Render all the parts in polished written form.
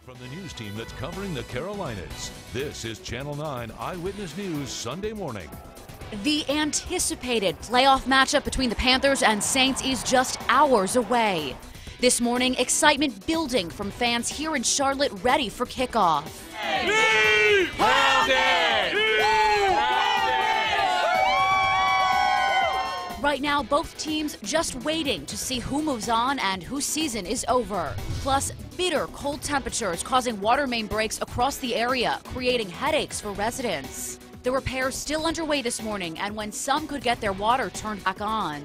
from the news team that's covering the Carolinas. This is Channel 9 Eyewitness News Sunday morning. The anticipated playoff matchup between the Panthers and Saints is just hours away. This morning, excitement building from fans here in Charlotte ready for kickoff. Right now, both teams just waiting to see who moves on and whose season is over. Plus, bitter cold temperatures causing water main breaks across the area, creating headaches for residents. The repairs still underway this morning, and when some could get their water turned back on.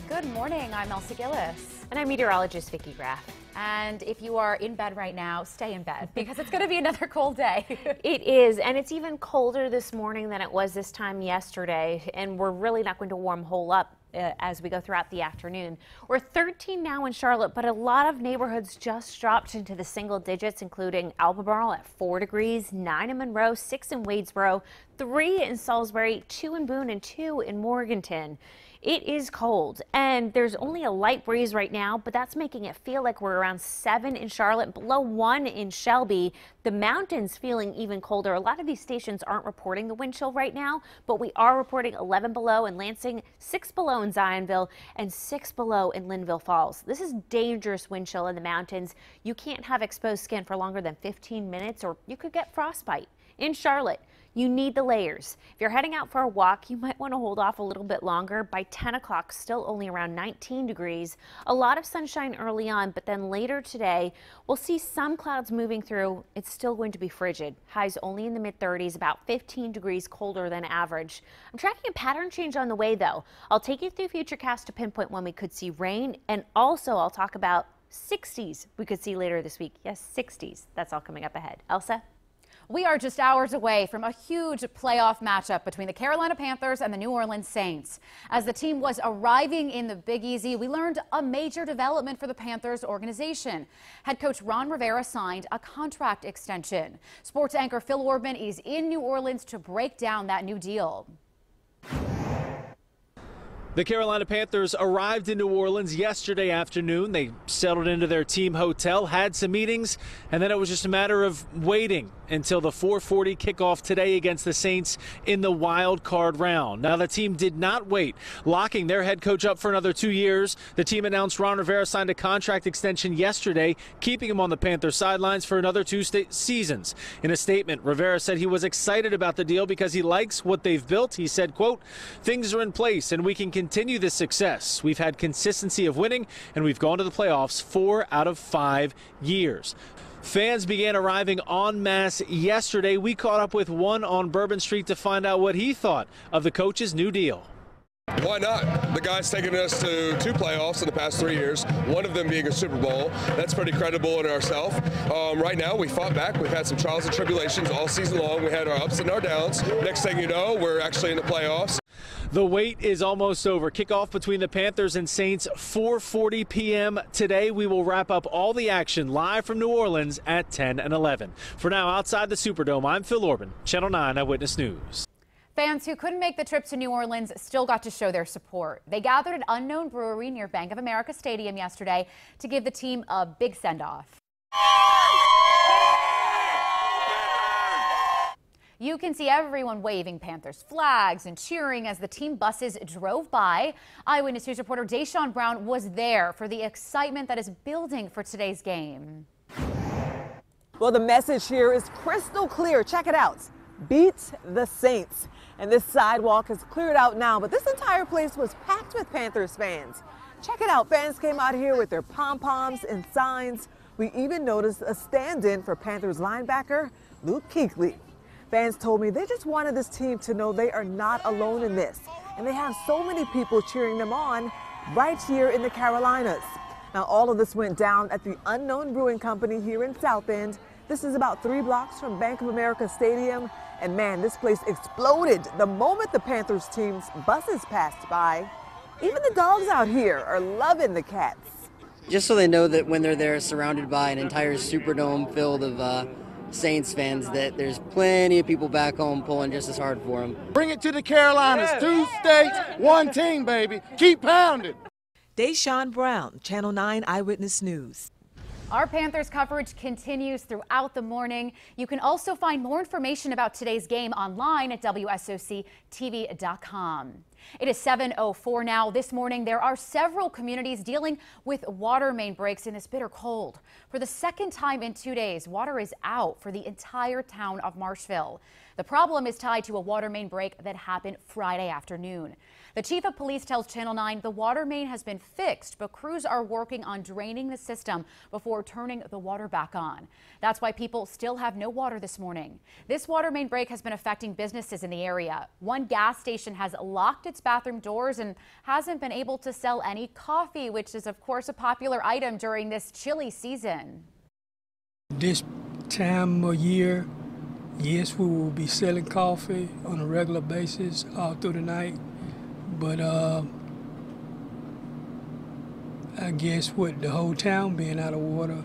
Good morning, I'm Elsa Gillis. And I'm meteorologist Vicki Graff. And if you are in bed right now, stay in bed because it's going to be another cold day. It is, and it's even colder this morning than it was this time yesterday, and we're really not going to warm a whole up as we go throughout the afternoon. We're 13 now in Charlotte, but a lot of neighborhoods just dropped into the single digits, including Albemarle at 4 degrees, 9 in Monroe, 6 in Wadesboro, 3 in Salisbury, 2 in Boone, and 2 in Morganton. It is cold, and there's only a light breeze right now, but that's making it feel like we're around 7 in Charlotte, below 1 in Shelby. The mountains feeling even colder. A lot of these stations aren't reporting the wind chill right now, but we are reporting 11 below in Lansing, 6 below in Zionville, and 6 below in Linville Falls. This is dangerous wind chill in the mountains. You can't have exposed skin for longer than 15 minutes, or you could get frostbite. In Charlotte, you need the layers. If you're heading out for a walk, you might want to hold off a little bit longer. By 10 o'clock, still only around 19 degrees. A lot of sunshine early on, but then later today, we'll see some clouds moving through. It's still going to be frigid. Highs only in the mid-30s, about 15 degrees colder than average. I'm tracking a pattern change on the way, though. I'll take you through Futurecast to pinpoint when we could see rain, and also I'll talk about 60s we could see later this week. Yes, 60s. That's all coming up ahead. Elsa? We are just hours away from a huge playoff matchup between the Carolina Panthers and the New Orleans Saints. As the team was arriving in the Big Easy, we learned a major development for the Panthers organization. Head coach Ron Rivera signed a contract extension. Sports anchor Phil Orban is in New Orleans to break down that new deal. The Carolina Panthers arrived in New Orleans yesterday afternoon. They settled into their team hotel, had some meetings, and then it was just a matter of waiting until the 4:40 kickoff today against the Saints in the wild card round. Now, the team did not wait, locking their head coach up for another 2 years. The team announced Ron Rivera signed a contract extension yesterday, keeping him on the Panthers sidelines for another 2 seasons. In a statement, Rivera said he was excited about the deal because he likes what they've built. He said, quote, "Things are in place and we can continue this success. We've had consistency of winning and we've gone to the playoffs 4 out of 5 years." Fans began arriving en masse yesterday. We caught up with one on Bourbon Street to find out what he thought of the coach's new deal. Why not? The guy's taken us to 2 playoffs in the past 3 years, one of them being a Super Bowl. That's pretty credible in ourselves. Right now, we fought back. We've had some trials and tribulations all season long. We had our ups and our downs. Next thing you know, we're actually in the playoffs. The wait is almost over. Kickoff between the Panthers and Saints, 4:40 p.m. today. We will wrap up all the action live from New Orleans at 10 and 11. For now, outside the Superdome, I'm Phil Orban, Channel 9 Eyewitness News. Fans who couldn't make the trip to New Orleans still got to show their support. They gathered at Unknown Brewery near Bank of America Stadium yesterday to give the team a big send-off. You can see everyone waving Panthers flags and cheering as the team buses drove by. Eyewitness News reporter Deshaun Brown was there for the excitement that is building for today's game. Well, the message here is crystal clear. Check it out. Beat the Saints. And this sidewalk is cleared out now, but this entire place was packed with Panthers fans. Check it out. Fans came out here with their pom-poms and signs. We even noticed a stand-in for Panthers linebacker Luke Kuechly. Fans told me they just wanted this team to know they are not alone in this. And they have so many people cheering them on right here in the Carolinas. Now, all of this went down at the Unknown Brewing Company here in South End. This is about 3 blocks from Bank of America Stadium. And man, this place exploded the moment the Panthers team's buses passed by. Even the dogs out here are loving the cats. Just so they know that when they're there surrounded by an entire Superdome filled of Saints fans, that there's plenty of people back home pulling just as hard for them. Bring it to the Carolinas. 2 states, 1 team, baby. Keep pounding. Deshaun Brown, Channel 9 Eyewitness News. Our Panthers coverage continues throughout the morning. You can also find more information about today's game online at WSOCTV.com. It is 7:04 now. This morning, there are several communities dealing with water main breaks in this bitter cold. For the second time in 2 days, water is out for the entire town of Marshville. The problem is tied to a water main break that happened Friday afternoon. The chief of police tells Channel 9 the water main has been fixed, but crews are working on draining the system before turning the water back on. That's why people still have no water this morning. This water main break has been affecting businesses in the area. One gas station has locked its bathroom doors and hasn't been able to sell any coffee, which is, of course, a popular item during this chilly season. This time of year, yes, we will be selling coffee on a regular basis all through the night. But I guess with the whole town being out of water,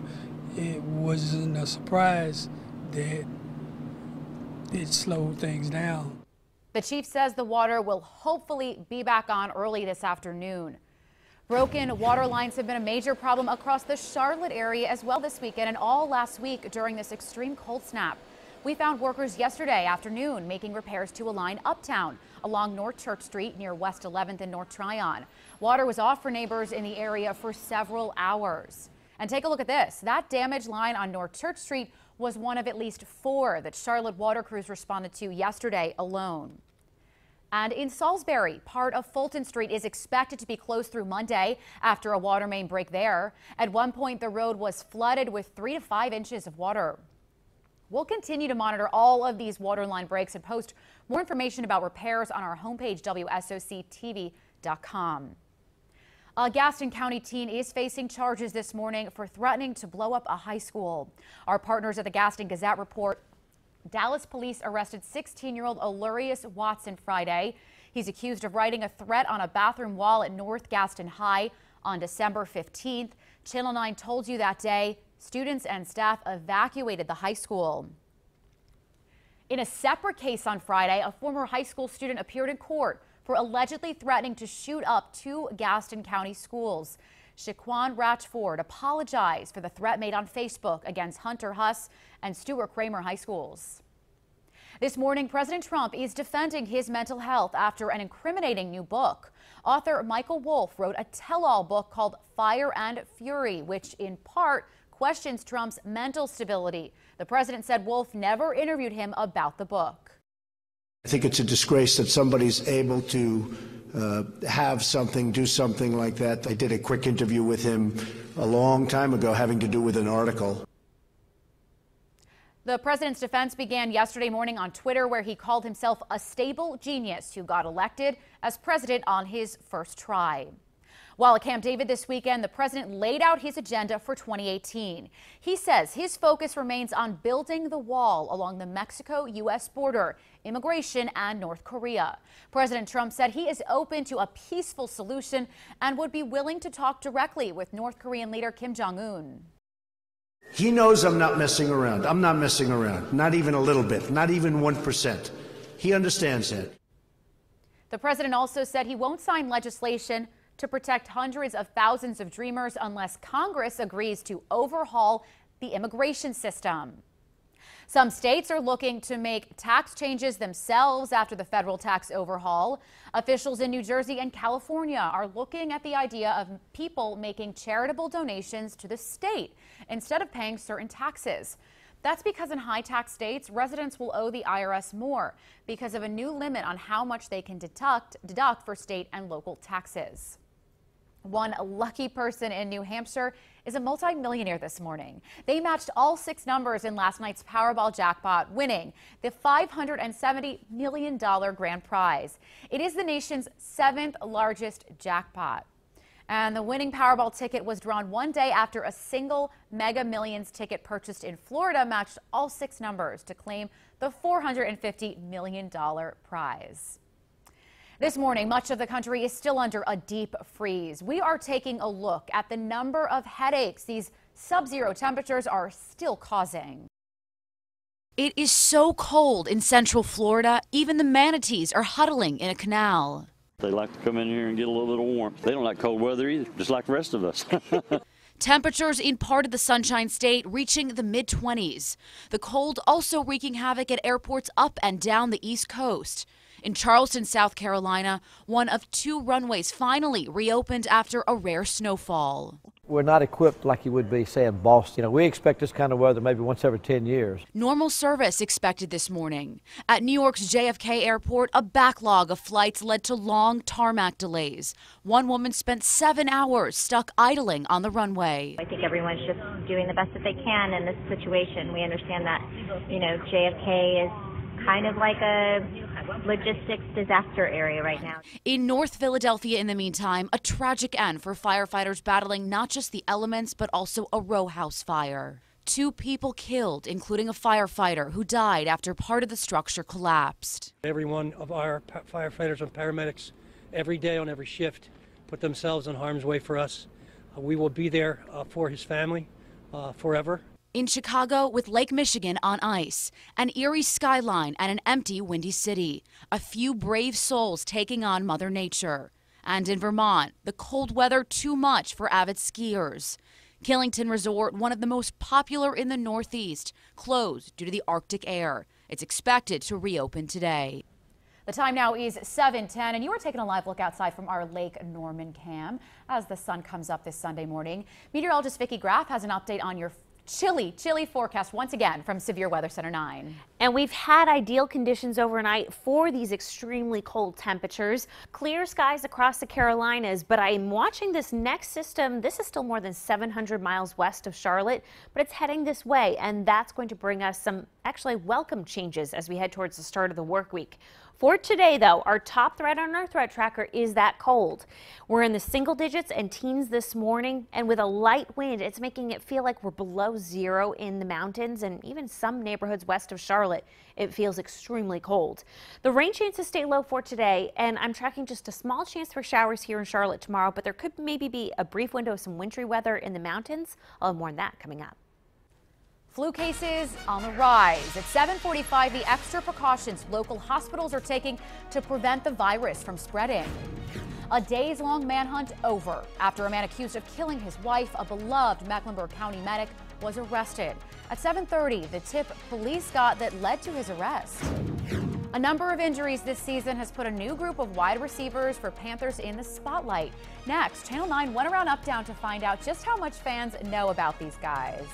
it wasn't a surprise that it slowed things down. The chief says the water will hopefully be back on early this afternoon. Broken water lines have been a major problem across the Charlotte area as well this weekend and all last week during this extreme cold snap. We found workers yesterday afternoon making repairs to a line uptown along North Church Street near West 11th and North Tryon. Water was off for neighbors in the area for several hours. And take a look at this. That damaged line on North Church Street was one of at least 4 that Charlotte water crews responded to yesterday alone. And in Salisbury, part of Fulton Street is expected to be closed through Monday after a water main break there. At one point, the road was flooded with 3 to 5 inches of water. We'll continue to monitor all of these water line breaks and post more information about repairs on our homepage, WSOCTV.com. A Gaston County teen is facing charges this morning for threatening to blow up a high school. Our partners at the Gaston Gazette report Dallas police arrested 16-year-old Alurius Watson Friday. He's accused of writing a threat on a bathroom wall at North Gaston High on December 15th. Channel 9 told you that day students and staff evacuated the high school. In a separate case on Friday, a former high school student appeared in court for allegedly threatening to shoot up 2 Gaston County schools. Shaquan Ratchford apologized for the threat made on Facebook against Hunter Huss and Stuart Kramer high schools. This morning, President Trump is defending his mental health after an incriminating new book. Author Michael Wolff wrote a tell-all book called Fire and Fury, which in part questions Trump's mental stability. The president said Wolff never interviewed him about the book. I think it's a disgrace that somebody's able to have something, do something like that. I did a quick interview with him a long time ago having to do with an article. The president's defense began yesterday morning on Twitter, where he called himself a stable genius who got elected as president on his first try. While at Camp David this weekend, the president laid out his agenda for 2018. He says his focus remains on building the wall along the Mexico-U.S. border, immigration, and North Korea. President Trump said he is open to a peaceful solution and would be willing to talk directly with North Korean leader Kim Jong-un. He knows I'm not messing around. I'm not messing around. Not even a little bit. Not even 1%. He understands that. The president also said he won't sign legislation to protect hundreds of thousands of dreamers unless Congress agrees to overhaul the immigration system. Some states are looking to make tax changes themselves after the federal tax overhaul. Officials in New Jersey and California are looking at the idea of people making charitable donations to the state instead of paying certain taxes. That's because in high tax states, residents will owe the IRS more because of a new limit on how much they can deduct for state and local taxes. One lucky person in New Hampshire is a multimillionaire this morning. They matched all 6 numbers in last night's Powerball jackpot, winning the $570 million grand prize. It is the nation's 7th largest jackpot. And the winning Powerball ticket was drawn one day after a single Mega Millions ticket purchased in Florida matched all 6 numbers to claim the $450 million prize. This morning, much of the country is still under a deep freeze. We are taking a look at the number of headaches these sub-zero temperatures are still causing. It is so cold in central Florida, even the manatees are huddling in a canal. They like to come in here and get a little bit of warmth. They don't like cold weather either, just like the rest of us. Temperatures in part of the Sunshine State reaching the mid-20s. The cold also wreaking havoc at airports up and down the East Coast. In Charleston, South Carolina, one of 2 runways finally reopened after a rare snowfall. We're not equipped like you would be, say, in Boston. We expect this kind of weather maybe once every 10 years. Normal service expected this morning. At New York's JFK Airport, a backlog of flights led to long tarmac delays. One woman spent 7 hours stuck idling on the runway. I think everyone's just doing the best that they can in this situation. We understand that, JFK is kind of like a logistics disaster area right now. In North Philadelphia, in the meantime, a tragic end for firefighters battling not just the elements, but also a row house fire. 2 people killed, including a firefighter who died after part of the structure collapsed. Every one of our firefighters and paramedics, every day on every shift, put themselves in harm's way for us. We will be there for his family forever. In Chicago, with Lake Michigan on ice, an eerie skyline and an empty Windy City, a few brave souls taking on Mother Nature. And in Vermont, the cold weather too much for avid skiers. Killington Resort, one of the most popular in the Northeast, closed due to the Arctic air. It's expected to reopen today. The time now is 7:10, and you are taking a live look outside from our Lake Norman cam as the sun comes up this Sunday morning. Meteorologist Vicki Graff has an update on your chilly forecast once again from Severe Weather Center 9. And we've had ideal conditions overnight for these extremely cold temperatures. Clear skies across the Carolinas, but I'm watching this next system. This is still more than 700 miles west of Charlotte, but it's heading this way, and that's going to bring us some actually welcome changes as we head towards the start of the work week. For today, though, our top threat on our threat tracker is that cold. We're in the single digits and teens this morning, and with a light wind, it's making it feel like we're below 0 in the mountains and even some neighborhoods west of Charlotte. It feels extremely cold. The rain chances stay low for today, and I'm tracking just a small chance for showers here in Charlotte tomorrow, but there could maybe be a brief window of some wintry weather in the mountains. I'll have more on that coming up. Flu cases on the rise. At 7:45, the extra precautions local hospitals are taking to prevent the virus from spreading. A days-long manhunt over after a man accused of killing his wife, a beloved Mecklenburg County medic, was arrested. At 7:30, the tip police got that led to his arrest. A number of injuries this season has put a new group of wide receivers for Panthers in the spotlight. Next, Channel 9 went around Uptown to find out just how much fans know about these guys.